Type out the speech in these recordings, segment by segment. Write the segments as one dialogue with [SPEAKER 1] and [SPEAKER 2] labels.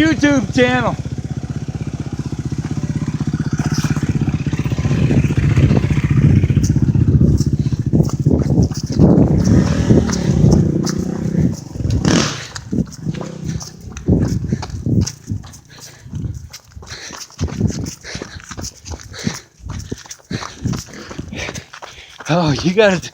[SPEAKER 1] YouTube channel. Oh, you got it.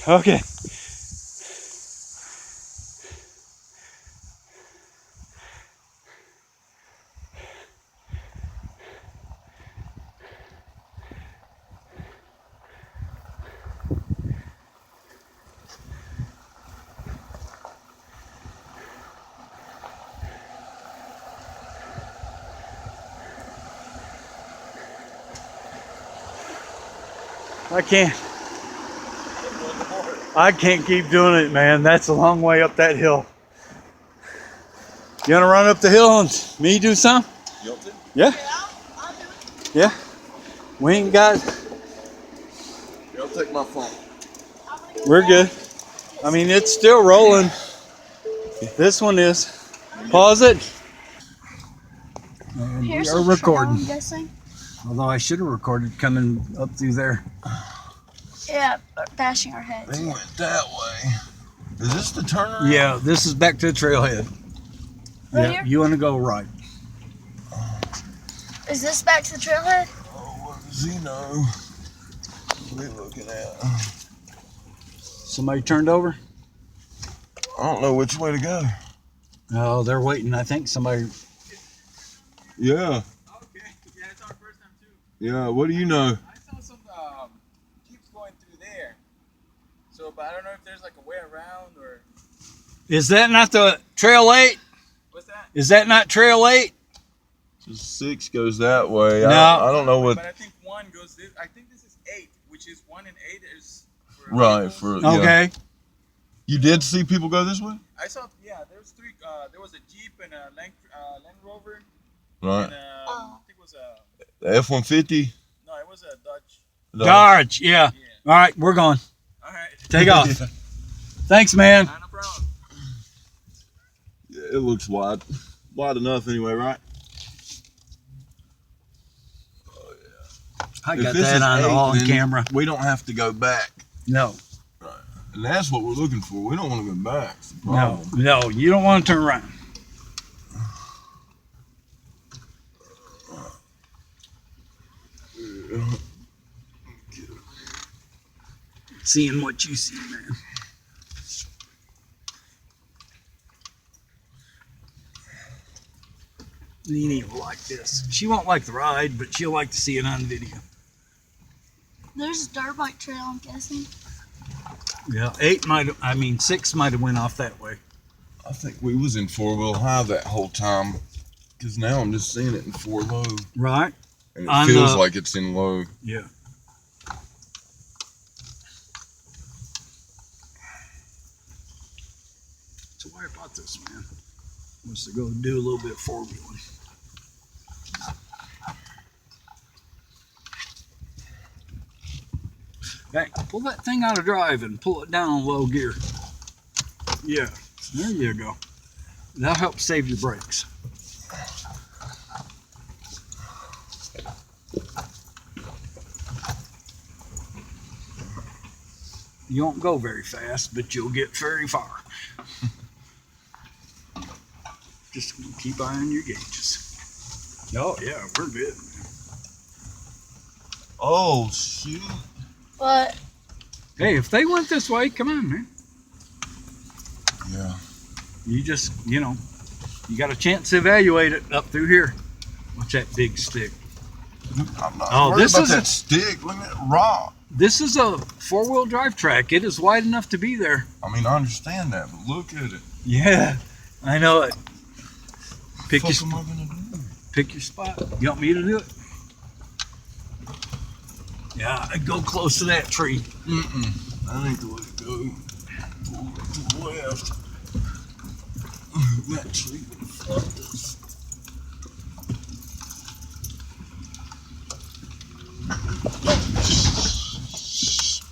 [SPEAKER 1] Okay. I can't keep doing it, man. That's a long way up that hill. You wanna run up the hill and me do some?
[SPEAKER 2] You want to?
[SPEAKER 1] Yeah.
[SPEAKER 3] I'll do it.
[SPEAKER 1] Yeah. We ain't got.
[SPEAKER 2] Here, I'll take my phone.
[SPEAKER 1] We're good. I mean, it's still rolling. This one is. Pause it. And we are recording.
[SPEAKER 3] I'm guessing.
[SPEAKER 1] Although I should have recorded coming up through there.
[SPEAKER 3] Yeah, bashing our heads.
[SPEAKER 2] They went that way. Is this the turnaround?
[SPEAKER 1] Yeah, this is back to the trailhead.
[SPEAKER 3] Right
[SPEAKER 1] Yeah,
[SPEAKER 3] here?
[SPEAKER 1] you want to go right.
[SPEAKER 3] Is this back to the trailhead?
[SPEAKER 2] Oh, what does he know? What are we looking at?
[SPEAKER 1] Somebody turned over?
[SPEAKER 2] I don't know which way to go.
[SPEAKER 1] Oh, they're waiting. I think somebody.
[SPEAKER 2] Yeah.
[SPEAKER 4] Okay, yeah, it's our first time too.
[SPEAKER 2] Yeah, what do you know?
[SPEAKER 4] I saw some jeeps going through there. So, but I don't know if there's like a way around or.
[SPEAKER 1] Is that not the Trail 8?
[SPEAKER 4] What's that?
[SPEAKER 1] Is that not Trail 8?
[SPEAKER 2] So 6 goes that way.
[SPEAKER 1] No.
[SPEAKER 2] I don't know what.
[SPEAKER 4] But I think 1 goes this. I think this is 8, which is 1 and 8 is. For
[SPEAKER 2] Right,
[SPEAKER 4] vehicles.
[SPEAKER 2] for. Yeah.
[SPEAKER 1] Okay.
[SPEAKER 2] You did see people go this way?
[SPEAKER 4] I saw, yeah, there was 3. There was a Jeep and a Land Rover.
[SPEAKER 2] Right.
[SPEAKER 4] And I think it was a.
[SPEAKER 2] The F-150?
[SPEAKER 4] No, it was a Dodge.
[SPEAKER 1] Dodge, yeah.
[SPEAKER 4] Yeah.
[SPEAKER 1] All right, we're going.
[SPEAKER 4] All right.
[SPEAKER 1] Take off. Thanks, man.
[SPEAKER 4] No problem.
[SPEAKER 2] Yeah, it looks wide. Wide enough anyway, right?
[SPEAKER 1] I
[SPEAKER 2] If
[SPEAKER 1] got
[SPEAKER 2] this
[SPEAKER 1] that
[SPEAKER 2] is
[SPEAKER 1] on
[SPEAKER 2] 8,
[SPEAKER 1] all on
[SPEAKER 2] then
[SPEAKER 1] camera.
[SPEAKER 2] We don't have to go back.
[SPEAKER 1] No,
[SPEAKER 2] And that's what we're looking for. We don't want to go back. It's the
[SPEAKER 1] no,
[SPEAKER 2] problem.
[SPEAKER 1] no. You don't want to turn around. Seeing what you see, man. You need to like this. She won't like the ride, but she'll like to see it on video.
[SPEAKER 3] There's a dirt bike trail, I'm guessing.
[SPEAKER 1] Yeah, 6 might have went off that way.
[SPEAKER 2] I think we was in 4-wheel high that whole time. Because now I'm just seeing it in 4-low.
[SPEAKER 1] Right?
[SPEAKER 2] And it
[SPEAKER 1] On
[SPEAKER 2] feels
[SPEAKER 1] the-
[SPEAKER 2] like it's in low.
[SPEAKER 1] Yeah. So why about this, man? Wants to go do a little bit of 4-wheeling. Hey, pull that thing out of drive and pull it down on low gear. Yeah, there you go. That'll help save your brakes. You won't go very fast, but you'll get very far. Just keep eye on your gauges. Oh yeah, we're good.
[SPEAKER 2] Oh, shoot.
[SPEAKER 3] But
[SPEAKER 1] Hey, if they went this way, come on, man.
[SPEAKER 2] Yeah.
[SPEAKER 1] You just, you got a chance to evaluate it up through here. Watch that big stick.
[SPEAKER 2] I'm not
[SPEAKER 1] Oh,
[SPEAKER 2] worried
[SPEAKER 1] this
[SPEAKER 2] about
[SPEAKER 1] is
[SPEAKER 2] that stick. Look at that rock.
[SPEAKER 1] This is a 4-wheel drive track. It is wide enough to be there.
[SPEAKER 2] I mean, I understand that, but look at it.
[SPEAKER 1] Yeah, I know it. Pick
[SPEAKER 2] What
[SPEAKER 1] your,
[SPEAKER 2] am I gonna do?
[SPEAKER 1] pick your spot. You want me to do it? Yeah, I'd go close to that tree.
[SPEAKER 2] That ain't the way to go. Pull it to the left. That tree would fucked us.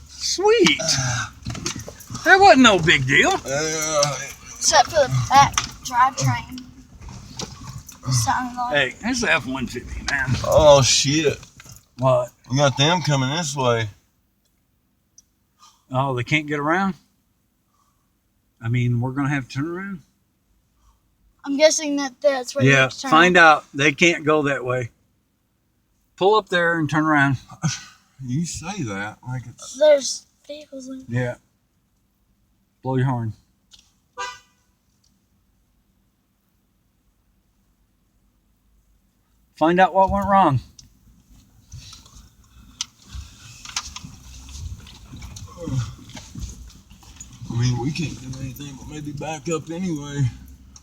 [SPEAKER 1] Sweet. That wasn't no big deal.
[SPEAKER 3] Except for the back drivetrain. Sounded like.
[SPEAKER 1] Hey, there's the F-150, man.
[SPEAKER 2] Oh shit!
[SPEAKER 1] What?
[SPEAKER 2] We got them coming this way.
[SPEAKER 1] Oh, they can't get around? I mean, we're going to have to turn around?
[SPEAKER 3] I'm guessing that's where
[SPEAKER 1] Yeah,
[SPEAKER 3] you turn.
[SPEAKER 1] find out. They can't go that way. Pull up there and turn around.
[SPEAKER 2] You say that like it's.
[SPEAKER 3] There's vehicles in.
[SPEAKER 1] Yeah. Blow your horn. Find out what went wrong.
[SPEAKER 2] I mean, we can't do anything but maybe back up anyway.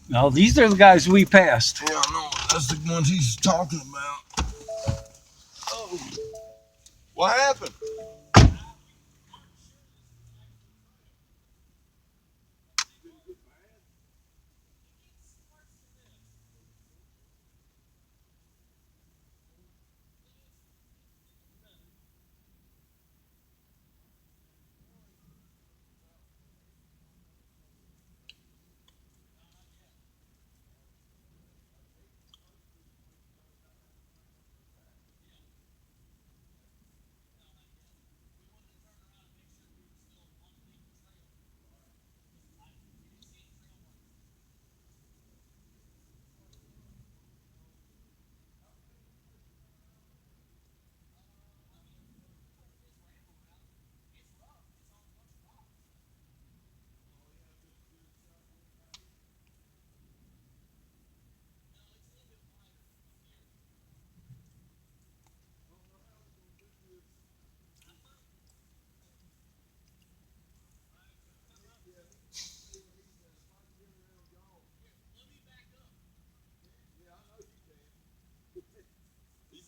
[SPEAKER 1] No, these are the guys we passed.
[SPEAKER 2] Yeah, I know. That's the ones he's talking about. Oh. What happened?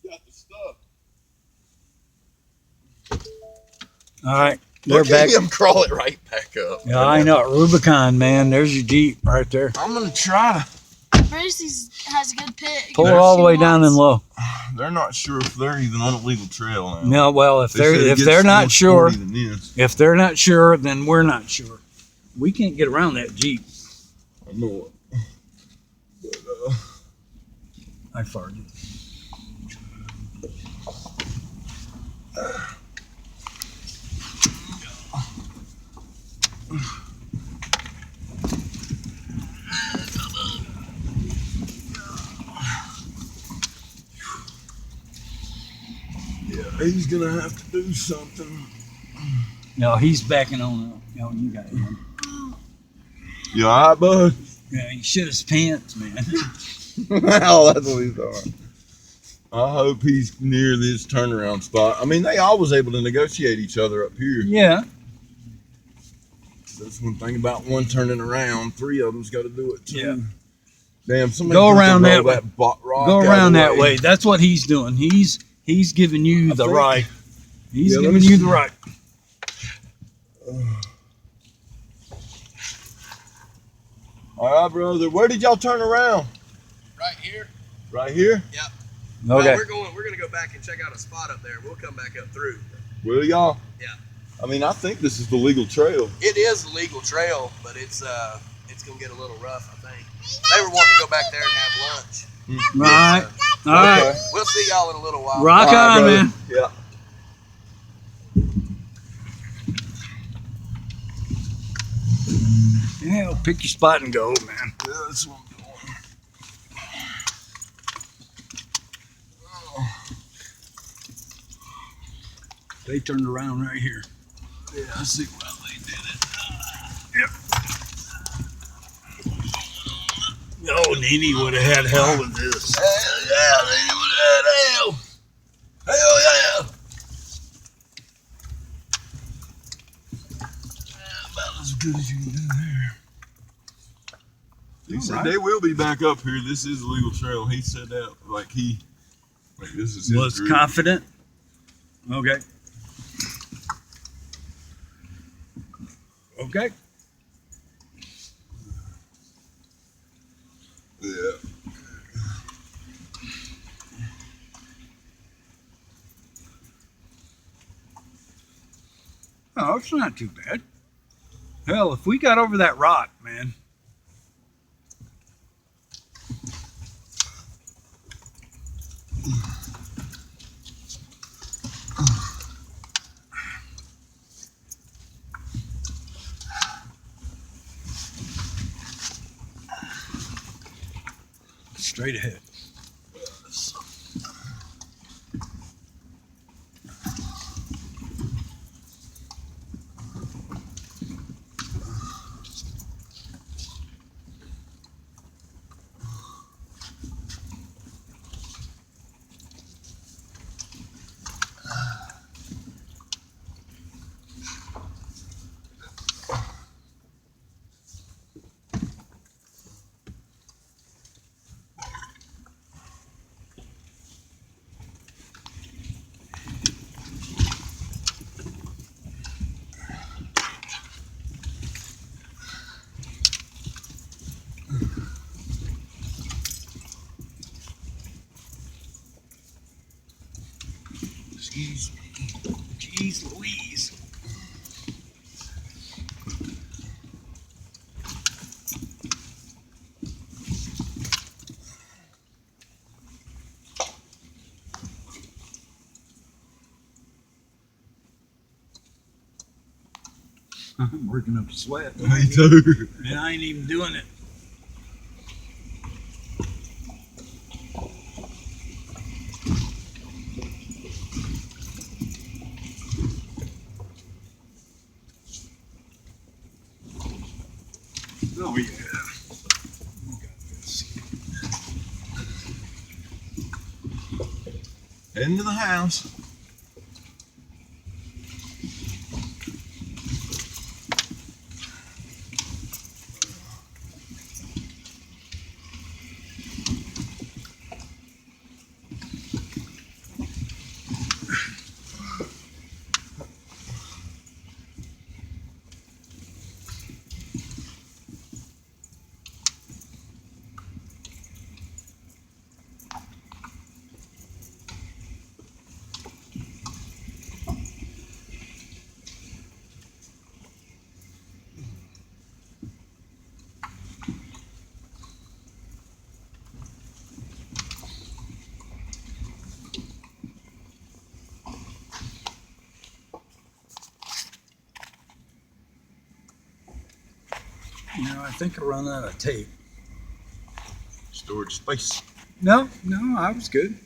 [SPEAKER 2] Got the stuff.
[SPEAKER 1] All right. They're
[SPEAKER 2] Look
[SPEAKER 1] back.
[SPEAKER 2] at him crawl it right back up.
[SPEAKER 1] Yeah, I know. Rubicon, man. There's your Jeep right there.
[SPEAKER 2] I'm gonna try
[SPEAKER 3] Brucey has a good pick.
[SPEAKER 1] Pull it all the way down and low.
[SPEAKER 2] to. They're not sure if they're even on a legal trail now.
[SPEAKER 1] No, well, if
[SPEAKER 2] They said it
[SPEAKER 1] they're
[SPEAKER 2] gets
[SPEAKER 1] not
[SPEAKER 2] more
[SPEAKER 1] sure,
[SPEAKER 2] sporty than this.
[SPEAKER 1] if they're not sure, then we're not sure. We can't get around that Jeep.
[SPEAKER 2] I know it. But,
[SPEAKER 1] I farted.
[SPEAKER 2] yeah, he's gonna have to do something.
[SPEAKER 1] No, he's backing on. No, you got him.
[SPEAKER 2] You all right, bud?
[SPEAKER 1] Yeah, he shit his pants, man.
[SPEAKER 2] Well, that's what he thought. I hope he's near this turnaround spot. I mean, they always able to negotiate each other up here.
[SPEAKER 1] Yeah.
[SPEAKER 2] That's one thing about one turning around. 3 of them's got to do it too.
[SPEAKER 1] Yeah.
[SPEAKER 2] Damn, somebody
[SPEAKER 1] Go
[SPEAKER 2] needs to
[SPEAKER 1] around
[SPEAKER 2] roll
[SPEAKER 1] that
[SPEAKER 2] rock
[SPEAKER 1] Go
[SPEAKER 2] out of
[SPEAKER 1] around
[SPEAKER 2] the
[SPEAKER 1] that way. That's what he's doing. He's giving you the
[SPEAKER 2] think-
[SPEAKER 1] right. He's
[SPEAKER 2] Yeah, let
[SPEAKER 1] giving
[SPEAKER 2] me
[SPEAKER 1] you
[SPEAKER 2] see.
[SPEAKER 1] the right.
[SPEAKER 2] All right, brother. Where did y'all turn around?
[SPEAKER 5] Right here.
[SPEAKER 2] Right here?
[SPEAKER 1] Okay.
[SPEAKER 5] We're gonna go back and check out a spot up there. We'll come back up through.
[SPEAKER 2] Will y'all?
[SPEAKER 5] Yeah.
[SPEAKER 2] I mean, I think this is the legal trail.
[SPEAKER 5] It is a legal trail, but it's gonna get a little rough, I think. They were wanting to go back there and have lunch.
[SPEAKER 1] Right. All right.
[SPEAKER 2] Okay.
[SPEAKER 5] We'll see y'all in a little while.
[SPEAKER 1] Rock
[SPEAKER 2] All right,
[SPEAKER 1] on,
[SPEAKER 2] brother.
[SPEAKER 1] man.
[SPEAKER 2] Yeah.
[SPEAKER 1] Yeah, pick your spot and go, man.
[SPEAKER 2] Yeah, that's what I'm doing.
[SPEAKER 1] They turned around right here.
[SPEAKER 2] Yeah, I see why they did it.
[SPEAKER 1] Oh, Nene would have had hell with this.
[SPEAKER 2] Yeah, hell. Hell yeah. About as good as you can do there. He said they will be back up here. This is a legal trail. He said that like this is his
[SPEAKER 1] Was
[SPEAKER 2] group.
[SPEAKER 1] confident. Okay. Okay.
[SPEAKER 2] Yeah.
[SPEAKER 1] Oh, it's not too bad. Hell, if we got over that rock, man. Straight ahead. Excuse me. Jeez Louise. I'm working up a sweat.
[SPEAKER 2] Me too.
[SPEAKER 1] And I ain't even doing it. Oh yeah. We got this.
[SPEAKER 2] Into the house.
[SPEAKER 1] You know, I think I run out of tape.
[SPEAKER 2] Storage space.
[SPEAKER 1] No, I was good.